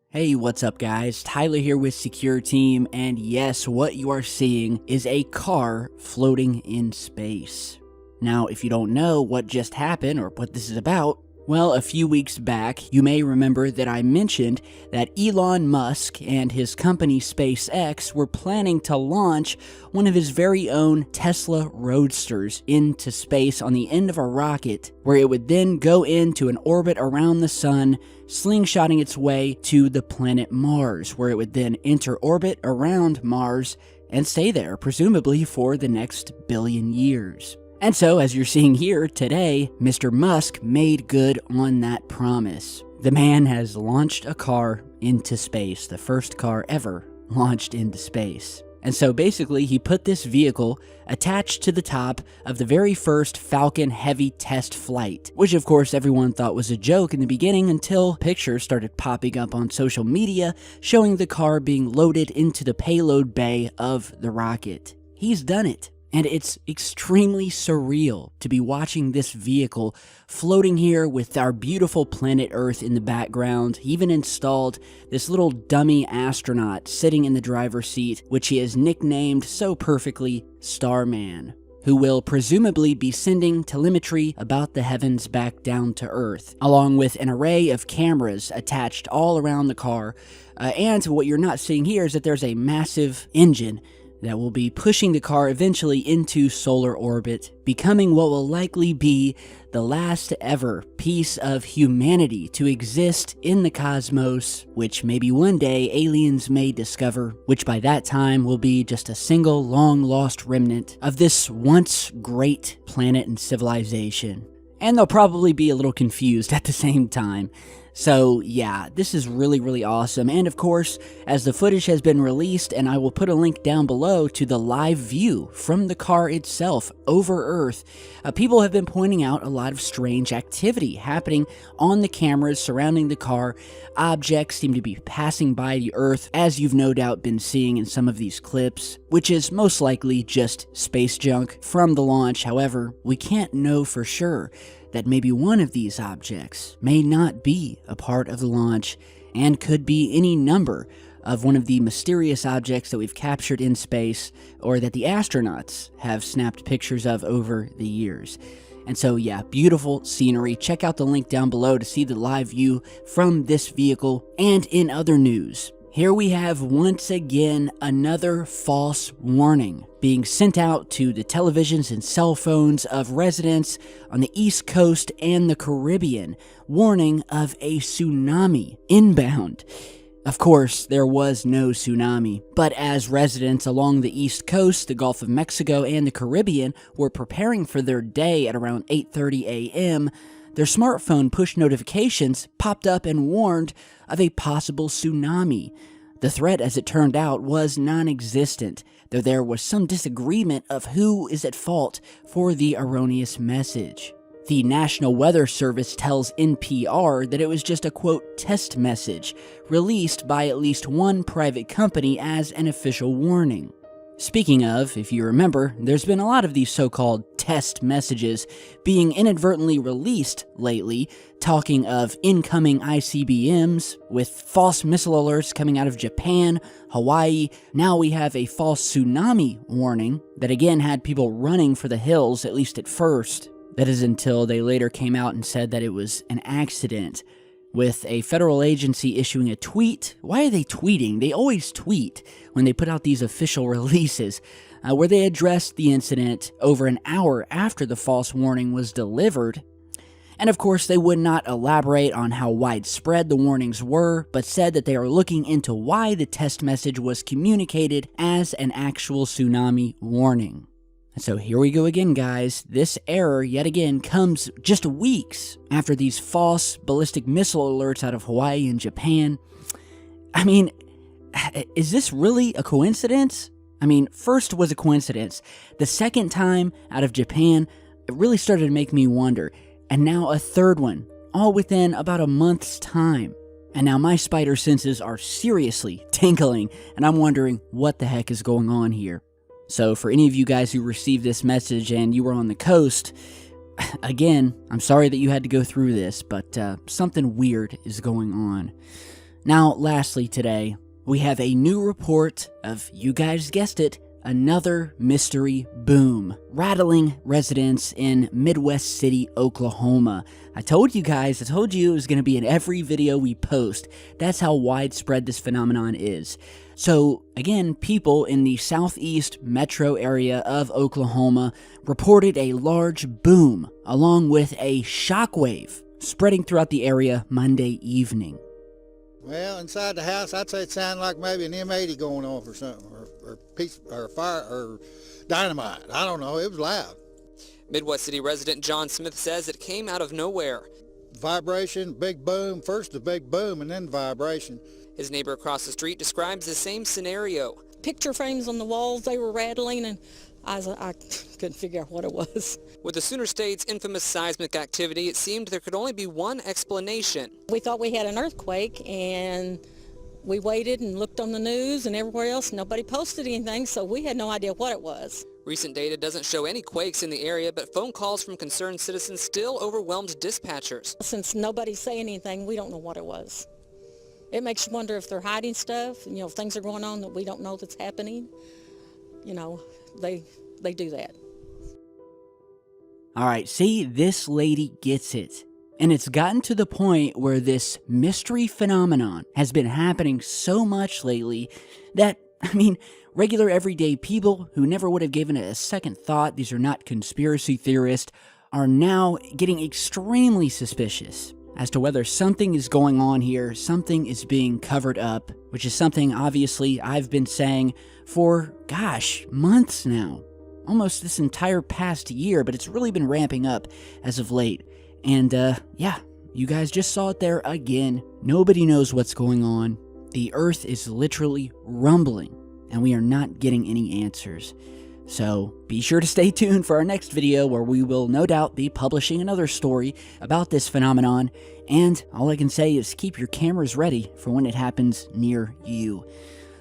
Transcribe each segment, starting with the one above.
Hey, what's up guys? Tyler here with Secure Team, and yes, what you are seeing is a car floating in space. Now, if you don't know what just happened or what this is about, well, a few weeks back, you may remember that I mentioned that Elon Musk and his company SpaceX were planning to launch one of his very own Tesla Roadsters into space on the end of a rocket, where it would then go into an orbit around the sun, slingshotting its way to the planet Mars, where it would then enter orbit around Mars and stay there, presumably for the next billion years. And so, as you're seeing here today, Mr. Musk made good on that promise. The man has launched a car into space, the first car ever launched into space. And so basically, he put this vehicle attached to the top of the very first Falcon Heavy test flight, which of course everyone thought was a joke in the beginning until pictures started popping up on social media showing the car being loaded into the payload bay of the rocket. He's done it. And it's extremely surreal to be watching this vehicle floating here with our beautiful planet Earth in the background. He even installed this little dummy astronaut sitting in the driver's seat, which he has nicknamed so perfectly Starman, who will presumably be sending telemetry about the heavens back down to Earth, along with an array of cameras attached all around the car. And what you're not seeing here is that there's a massive engine that will be pushing the car eventually into solar orbit, becoming what will likely be the last ever piece of humanity to exist in the cosmos, which maybe one day aliens may discover, which by that time will be just a single long-lost remnant of this once great planet and civilization. And they'll probably be a little confused at the same time. So yeah, this is really awesome, and of course, as the footage has been released, and I will put a link down below to the live view from the car itself over Earth, people have been pointing out a lot of strange activity happening on the cameras surrounding the car. Objects seem to be passing by the Earth, as you've no doubt been seeing in some of these clips, which is most likely just space junk from the launch. However, we can't know for sure that maybe one of these objects may not be a part of the launch and could be any number of one of the mysterious objects that we've captured in space or that the astronauts have snapped pictures of over the years. And so yeah, beautiful scenery. Check out the link down below to see the live view from this vehicle. And in other news, here we have once again another false warning being sent out to the televisions and cell phones of residents on the East Coast and the Caribbean, warning of a tsunami inbound. Of course, there was no tsunami, but as residents along the East Coast, the Gulf of Mexico, and the Caribbean were preparing for their day at around 8:30 a.m., their smartphone push notifications popped up and warned of a possible tsunami. The threat, as it turned out, was non-existent, though there was some disagreement of who is at fault for the erroneous message. The National Weather Service tells NPR that it was just a, quote, test message, released by at least one private company as an official warning. Speaking of, if you remember, there's been a lot of these so-called test messages being inadvertently released lately, talking of incoming ICBMs, with false missile alerts coming out of Japan, Hawaii. Now we have a false tsunami warning that again had people running for the hills, at least at first. That is until they later came out and said that it was an accident, with a federal agency issuing a tweet. Why are they tweeting? They always tweet when they put out these official releases, where they addressed the incident over an hour after the false warning was delivered. And of course, they would not elaborate on how widespread the warnings were, but said that they are looking into why the test message was communicated as an actual tsunami warning. And so here we go again, guys. This error, yet again, comes just weeks after these false ballistic missile alerts out of Hawaii and Japan. I mean, is this really a coincidence? I mean, first was a coincidence. The second time out of Japan, it really started to make me wonder. And now a third one, all within about a month's time. And now my spider senses are seriously tingling, and I'm wondering what the heck is going on here. So for any of you guys who received this message and you were on the coast, again, I'm sorry that you had to go through this, but something weird is going on. Now, lastly today, we have a new report of, you guys guessed it, another mystery boom, rattling residents in Midwest City, Oklahoma. I told you it was going to be in every video we post. That's how widespread this phenomenon is. So, again, people in the southeast metro area of Oklahoma reported a large boom, along with a shockwave, spreading throughout the area Monday evening. Well, inside the house, I'd say it sounded like maybe an M80 going off or something, or fire, or dynamite. I don't know. It was loud. Midwest City resident John Smith says it came out of nowhere. Vibration, big boom. First the big boom, and then vibration. His neighbor across the street describes the same scenario. Picture frames on the walls, they were rattling, and I couldn't figure out what it was. With the Sooner State's infamous seismic activity, it seemed there could only be one explanation. We thought we had an earthquake, and we waited and looked on the news and everywhere else. Nobody posted anything, so we had no idea what it was. Recent data doesn't show any quakes in the area, but phone calls from concerned citizens still overwhelmed dispatchers. Since nobody's saying anything, we don't know what it was. It makes you wonder if they're hiding stuff, if things are going on that we don't know that's happening. They do that. All right, see, this lady gets it. And it's gotten to the point where this mystery phenomenon has been happening so much lately that, regular everyday people who never would have given it a second thought, these are not conspiracy theorists, are now getting extremely suspicious as to whether something is going on here, something is being covered up, which is something obviously I've been saying for, months now. Almost this entire past year, but it's really been ramping up as of late. And you guys just saw it there again. Nobody knows what's going on. The earth is literally rumbling, and we are not getting any answers. So be sure to stay tuned for our next video, where we will no doubt be publishing another story about this phenomenon. And all I can say is keep your cameras ready for when it happens near you.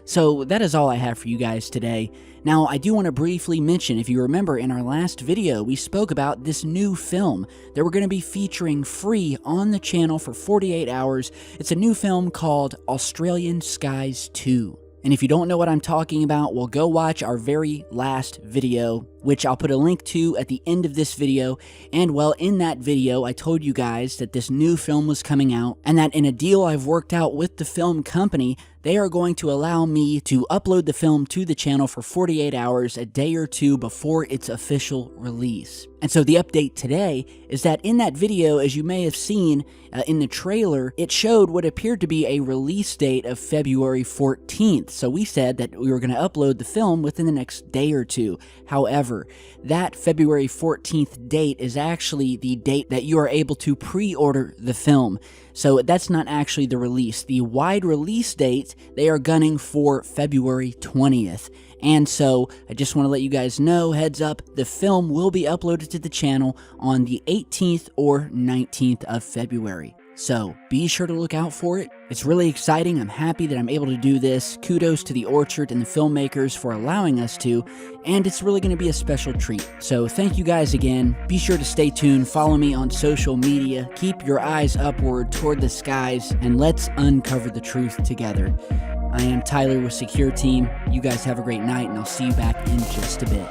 So that is all I have for you guys today. Now, I do want to briefly mention, if you remember in our last video, we spoke about this new film that we're going to be featuring free on the channel for 48 hours. It's a new film called Australian Skies 2. And if you don't know what I'm talking about, well, go watch our very last video, which I'll put a link to at the end of this video. And well, in that video, I told you guys that this new film was coming out, and that in a deal I've worked out with the film company, they are going to allow me to upload the film to the channel for 48 hours, a day or two before its official release. And so the update today is that in that video, as you may have seen in the trailer, it showed what appeared to be a release date of February 14th. So we said that we were going to upload the film within the next day or two. However, that February 14th date is actually the date that you are able to pre-order the film. So that's not actually the release. The wide release date, they are gunning for February 20th. And so I just want to let you guys know, heads up, the film will be uploaded to the channel on the 18th or 19th of February. So be sure to look out for it. It's really exciting. I'm happy that I'm able to do this. Kudos to the Orchard and the filmmakers for allowing us to, and it's really going to be a special treat. So thank you guys again. Be sure to stay tuned. Follow me on social media. Keep your eyes upward toward the skies, and let's uncover the truth together. I am Tyler with Secure Team. You guys have a great night, and I'll see you back in just a bit.